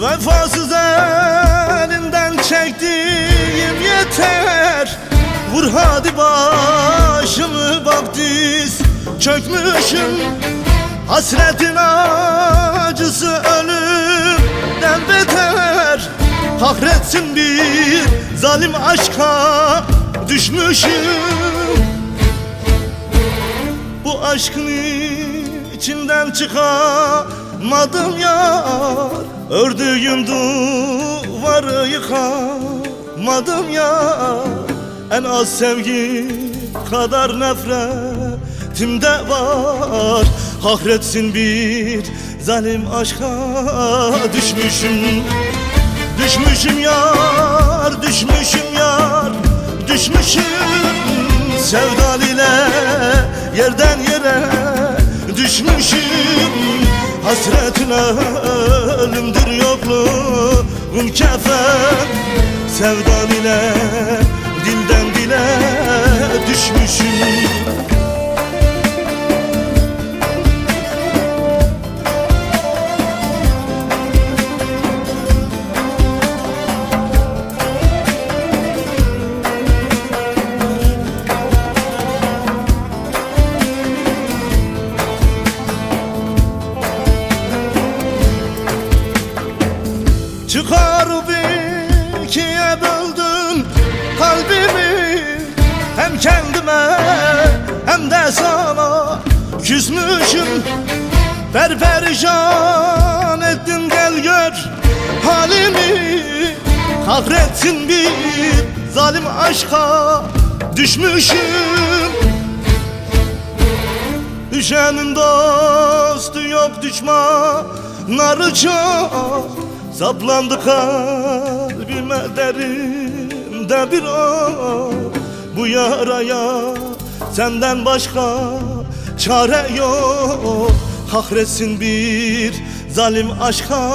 Vefasız elinden çektiğim yeter. Vur hadi başımı, bak diz çökmüşüm. Hasretin acısı ölümden beter. Kahretsin bir zalim aşka düşmüşüm. Bu aşkın içinden çıkamadım yar. Ördüğüm duvarı yıkamadım yar. En az sevgi kadar nefretimde var. Kahretsin bir zalim aşka düşmüşüm. Düşmüşüm yar, düşmüşüm yar, düşmüşüm. Sevdan ile yerden yere düşmüşüm. Hasretin ölümdür, yokluğum kefen. Sevdan ile dilden dile düşmüşüm. Çıkarıp ikiye böldüm kalbimi. Hem kendime hem de sana küsmüşüm. Perperişan ettin, gel gör halimi. Kahretsin bir zalim aşka düşmüşüm. Düşenin dostu yok, düşmanları çok. Saplandı kalbime derimde bir o. Bu yaraya senden başka çare yok. Kahretsin bir zalim aşka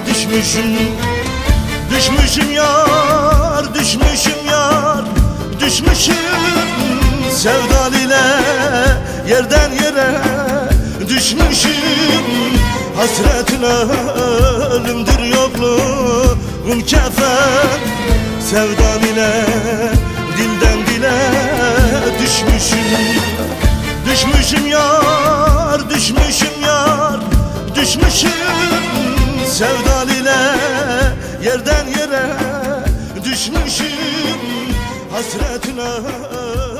düşmüşüm. Düşmüşüm yar, düşmüşüm yar, düşmüşüm. Sevdan ile yerden yere düşmüşüm. Hasretin ölümdür, yokluğum kefen. Sevdan ile dilden dile düşmüşüm. Düşmüşüm yar, düşmüşüm yar, düşmüşüm. Sevdan ile yerden yere düşmüşüm. Hasretin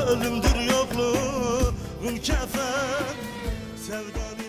ölümdür, yokluğum kefen. Sevdan